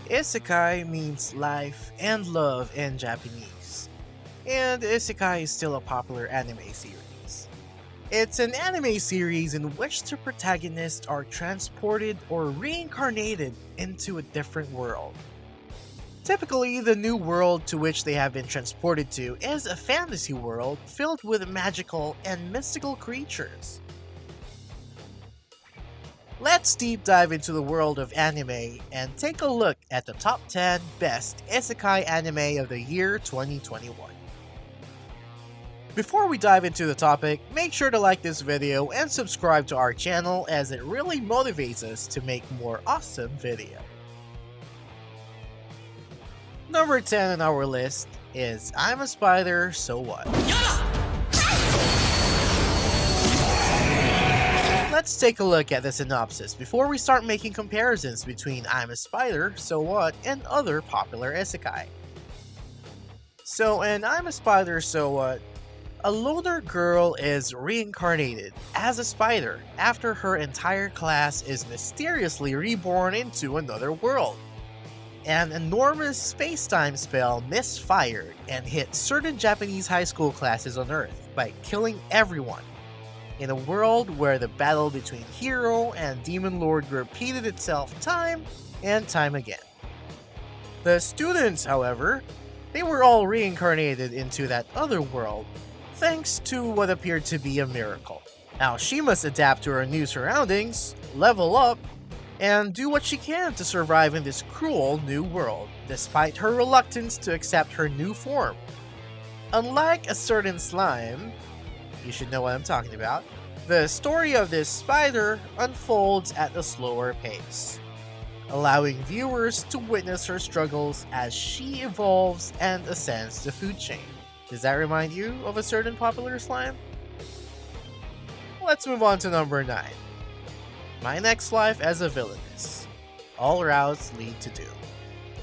Isekai means life and love in Japanese, and Isekai is still a popular anime series. It's an anime series in which the protagonists are transported or reincarnated into a different world. Typically, the new world to which they have been transported to is a fantasy world filled with magical and mystical creatures. Let's deep dive into the world of anime and take a look at the top 10 best isekai anime of the year 2021. Before we dive into the topic, make sure to like this video and subscribe to our channel as it really motivates us to make more awesome videos. Number 10 on our list is I'm a Spider, So What? Let's take a look at the synopsis before we start making comparisons between I'm a Spider, So What and other popular isekai. So in I'm a Spider, So What, a loner girl is reincarnated as a spider after her entire class is mysteriously reborn into another world. An enormous space-time spell misfired and hit certain Japanese high school classes on Earth by killing everyone. In a world where the battle between hero and demon lord repeated itself time and time again. The students, however, they were all reincarnated into that other world thanks to what appeared to be a miracle. Now she must adapt to her new surroundings, level up, and do what she can to survive in this cruel new world, despite her reluctance to accept her new form. Unlike a certain slime, you should know what I'm talking about, the story of this spider unfolds at a slower pace, allowing viewers to witness her struggles as she evolves and ascends the food chain. Does that remind you of a certain popular slime? Let's move on to number 9. My Next Life as a Villainess. All routes lead to doom.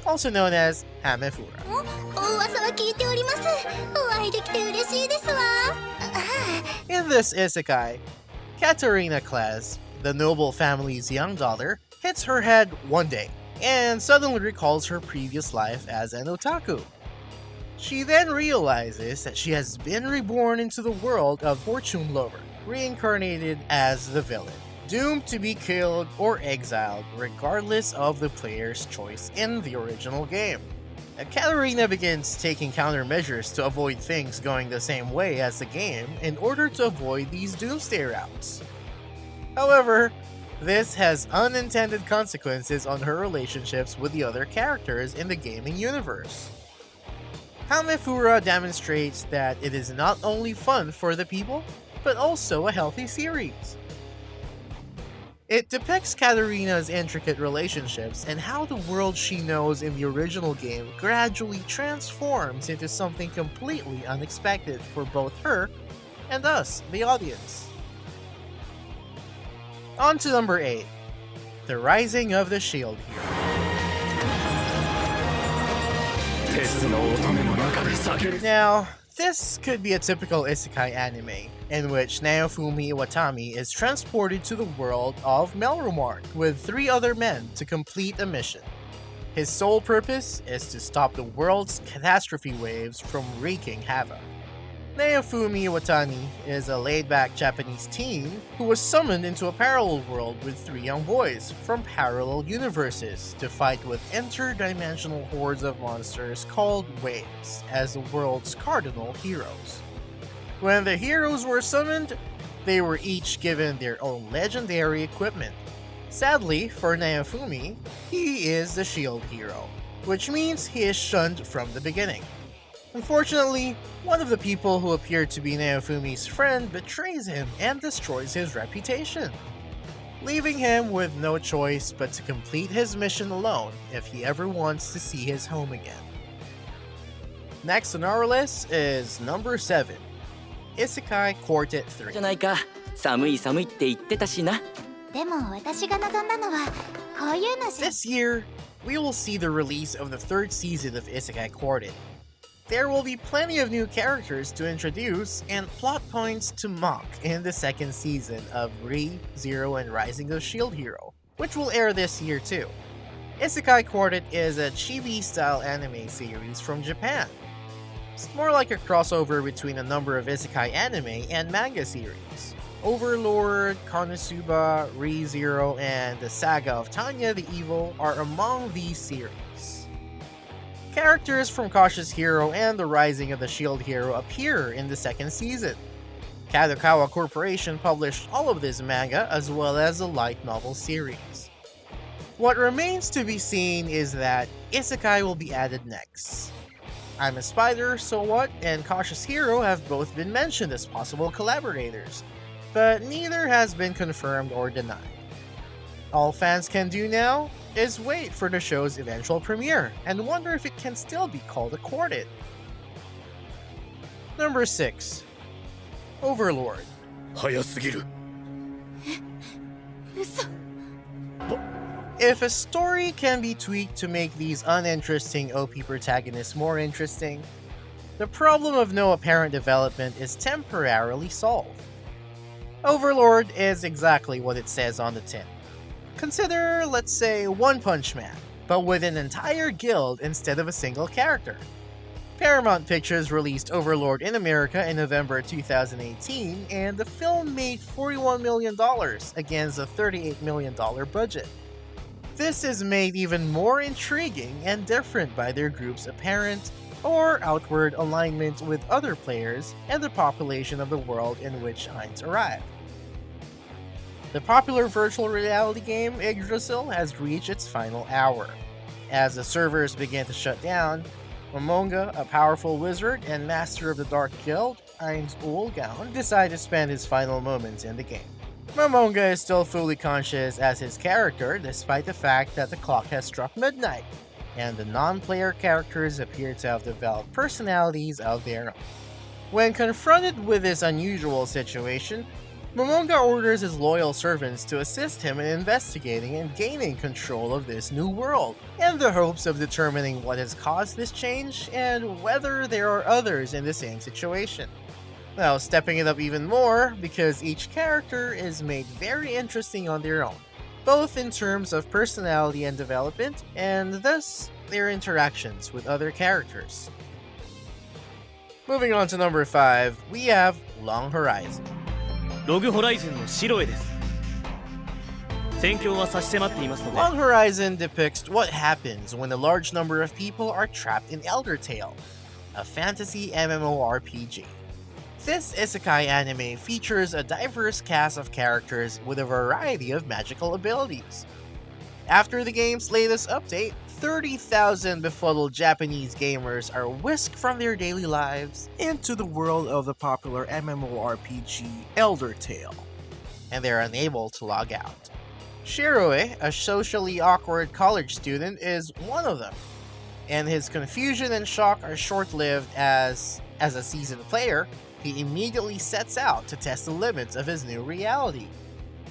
Also known as Hamefura. In this isekai, Katarina class, the noble family's young daughter, hits her head one day and suddenly recalls her previous life as an otaku. She then realizes that she has been reborn into the world of Fortune Lover, reincarnated as the villain, doomed to be killed or exiled regardless of the player's choice in the original game. Katarina begins taking countermeasures to avoid things going the same way as the game in order to avoid these doomsday routes. However, this has unintended consequences on her relationships with the other characters in the gaming universe. Hamefura demonstrates that it is not only fun for the people, but also a healthy series. It depicts Katarina's intricate relationships and how the world she knows in the original game gradually transforms into something completely unexpected for both her and us, the audience. On to number 8, The Rising of the Shield Hero. Now, this could be a typical isekai anime, in which Naofumi Iwatani is transported to the world of Melromark with 3 other men to complete a mission. His sole purpose is to stop the world's catastrophe waves from wreaking havoc. Naofumi Iwatani is a laid-back Japanese teen who was summoned into a parallel world with 3 young boys from parallel universes to fight with interdimensional hordes of monsters called Waves as the world's cardinal heroes. When the heroes were summoned, they were each given their own legendary equipment. Sadly for Naofumi, he is the shield hero, which means he is shunned from the beginning. Unfortunately, one of the people who appeared to be Naofumi's friend betrays him and destroys his reputation, leaving him with no choice but to complete his mission alone if he ever wants to see his home again. Next on our list is number 7, Isekai Quartet 3. じゃないか。寒い寒いって言ってたしな。でも私が望んだのはこういうのじゃ。 This year, we will see the release of the 3rd season of Isekai Quartet. There will be plenty of new characters to introduce and plot points to mock in the 2nd season of Re, Zero, and Rising of Shield Hero, which will air this year too. Isekai Quartet is a chibi-style anime series from Japan. It's more like a crossover between a number of isekai anime and manga series. Overlord, Konosuba, Re:Zero, and the Saga of Tanya the Evil are among these series. Characters from Cautious Hero and The Rising of the Shield Hero appear in the second season. Kadokawa Corporation published all of this manga as well as a light novel series. What remains to be seen is that Isekai will be added next. I'm a Spider, So What, and Cautious Hero have both been mentioned as possible collaborators, but neither has been confirmed or denied. All fans can do now is wait for the show's eventual premiere and wonder if it can still be called a quartet. Number 6. Overlord. 早すぎる。 嘘。 If a story can be tweaked to make these uninteresting OP protagonists more interesting, the problem of no apparent development is temporarily solved. Overlord is exactly what it says on the tin. Consider, let's say, One Punch Man, but with an entire guild instead of a single character. Paramount Pictures released Overlord in America in November 2018, and the film made $41 million against a $38 million budget. This is made even more intriguing and different by their group's apparent or outward alignment with other players and the population of the world in which Heinz arrived. The popular virtual reality game Yggdrasil has reached its final hour. As the servers began to shut down, Momonga, a powerful wizard and master of the Dark Guild, Heinz Ullgaun, decided to spend his final moments in the game. Momonga is still fully conscious as his character despite the fact that the clock has struck midnight, and the non-player characters appear to have developed personalities of their own. When confronted with this unusual situation, Momonga orders his loyal servants to assist him in investigating and gaining control of this new world, in the hopes of determining what has caused this change and whether there are others in the same situation. Now, stepping it up even more, because each character is made very interesting on their own, both in terms of personality and development, and thus their interactions with other characters. Moving on to number 5, we have Long Horizon. ログホライズンの白絵です。戦況は差し迫っていますので。 Long Horizon depicts what happens when a large number of people are trapped in Elder Tale, a fantasy MMORPG. This isekai anime features a diverse cast of characters with a variety of magical abilities. After the game's latest update, 30,000 befuddled Japanese gamers are whisked from their daily lives into the world of the popular MMORPG Elder Tale, and they're unable to log out. Shiroe, a socially awkward college student, is one of them, and his confusion and shock are short-lived as a seasoned player, he immediately sets out to test the limits of his new reality.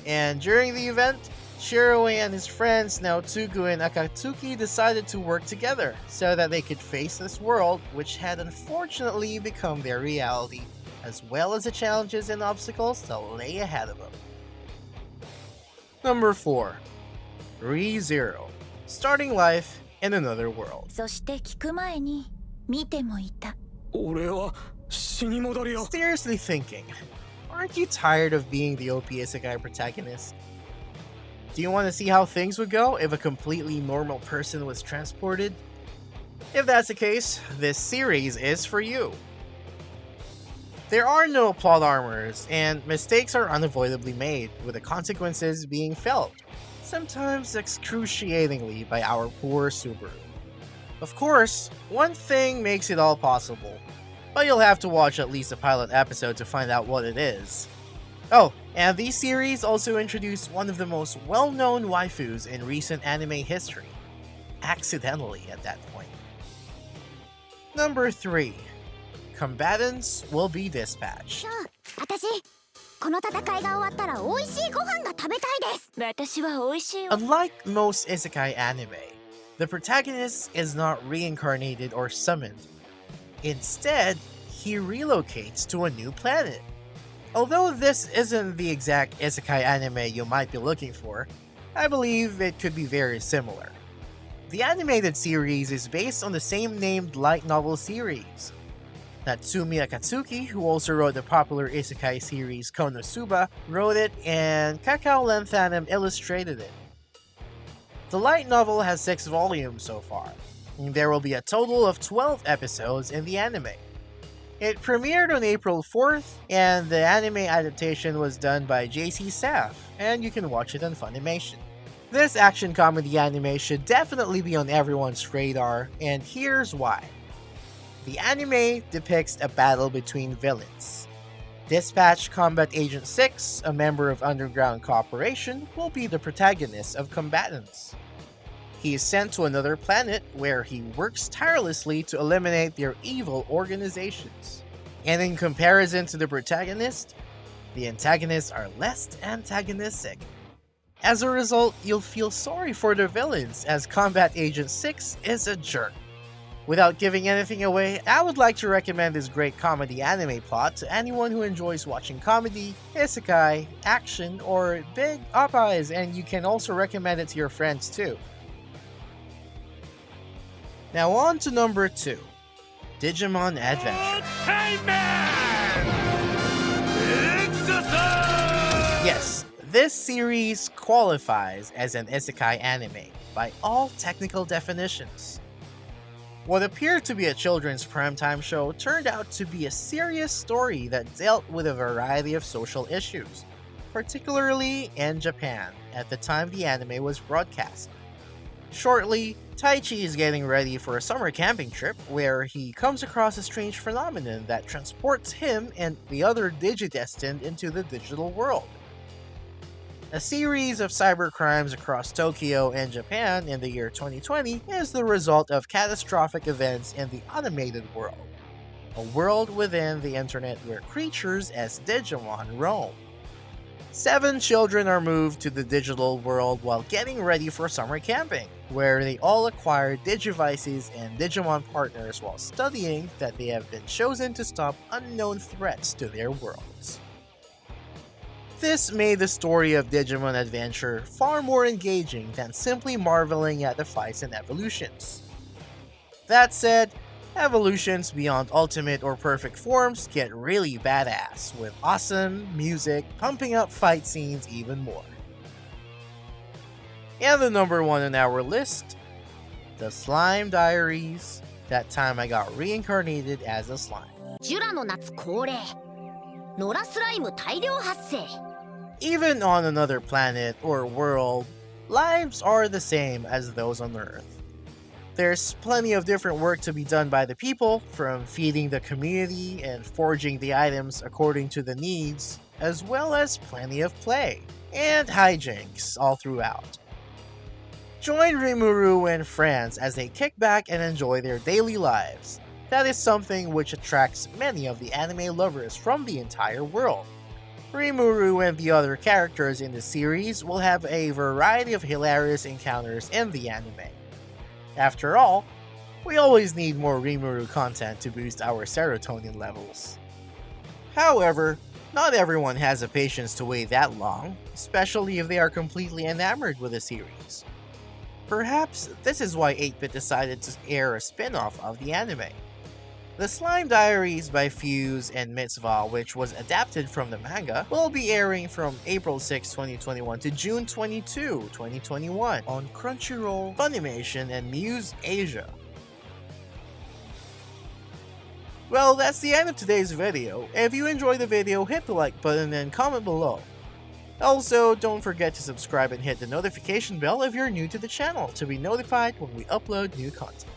And during the event, Shiroe and his friends Naotsugu and Akatsuki decided to work together so that they could face this world which had unfortunately become their reality, as well as the challenges and obstacles that lay ahead of them. Number 4. Re:Zero, starting life in another world. そして聞く前に見てもいた。俺は死に戻りよ。 Seriously thinking, aren't you tired of being the OP Isekai protagonist? Do you want to see how things would go if a completely normal person was transported? If that's the case, this series is for you. There are no plot armors, and mistakes are unavoidably made, with the consequences being felt, sometimes excruciatingly by our poor Subaru. Of course, one thing makes it all possible, but you'll have to watch at least a pilot episode to find out what it is. Oh, and these series also introduced one of the most well-known waifus in recent anime history. Accidentally at that point. Number 3. Combatants will be dispatched. 私この戦いが終わったら美味しいご飯が食べたいです。私は美味しい。 Unlike most isekai anime, the protagonist is not reincarnated or summoned. Instead, he relocates to a new planet. Although this isn't the exact isekai anime you might be looking for, I believe it could be very similar. The animated series is based on the same named light novel series. Natsumi Akatsuki, who also wrote the popular Isekai series Konosuba, wrote it, and Kakao Lenthanum illustrated it. The light novel has 6 volumes so far, and there will be a total of 12 episodes in the anime. It premiered on April 4th, and the anime adaptation was done by JC Saf, and you can watch it on Funimation. This action comedy anime should definitely be on everyone's radar, and here's why. The anime depicts a battle between villains. Dispatch Combat Agent 6, a member of Underground Corporation, will be the protagonist of combatants. He is sent to another planet where he works tirelessly to eliminate their evil organizations. And in comparison to the protagonist, the antagonists are less antagonistic. As a result, you'll feel sorry for the villains, as Combat Agent 6 is a jerk. Without giving anything away, I would like to recommend this great comedy anime plot to anyone who enjoys watching comedy, isekai, action, or big oppas, and you can also recommend it to your friends too. Now on to number 2, Digimon Adventure. Yes, this series qualifies as an isekai anime by all technical definitions. What appeared to be a children's primetime show turned out to be a serious story that dealt with a variety of social issues, particularly in Japan at the time the anime was broadcast. Shortly, Taichi is getting ready for a summer camping trip where he comes across a strange phenomenon that transports him and the other Digidestined into the digital world. A series of cybercrimes across Tokyo and Japan in the year 2020 is the result of catastrophic events in the animated world, a world within the internet where creatures as Digimon roam. 7 children are moved to the digital world while getting ready for summer camping, where they all acquire Digivices and Digimon partners while studying that they have been chosen to stop unknown threats to their worlds. This made the story of Digimon Adventure far more engaging than simply marveling at the fights and evolutions. That said, evolutions beyond ultimate or perfect forms get really badass, with awesome music pumping up fight scenes even more. And the number 1 on our list, The Slime Diaries, That Time I Got Reincarnated as a Slime. ジュラの夏恒例野良スライム大量発生 Even on another planet or world, lives are the same as those on Earth. There's plenty of different work to be done by the people, from feeding the community and forging the items according to the needs, as well as plenty of play and hijinks all throughout. Join Rimuru and friends as they kick back and enjoy their daily lives. That is something which attracts many of the anime lovers from the entire world. Rimuru and the other characters in the series will have a variety of hilarious encounters in the anime. After all, we always need more Rimuru content to boost our serotonin levels. However, not everyone has the patience to wait that long, especially if they are completely enamored with the series. Perhaps this is why 8-Bit decided to air a spin-off of the anime. The Slime Diaries by Fuse and Mitzvah, which was adapted from the manga, will be airing from April 6, 2021 to June 22, 2021 on Crunchyroll, Funimation, and Muse Asia. Well, that's the end of today's video. If you enjoyed the video, hit the like button and comment below. Also, don't forget to subscribe and hit the notification bell if you're new to the channel to be notified when we upload new content.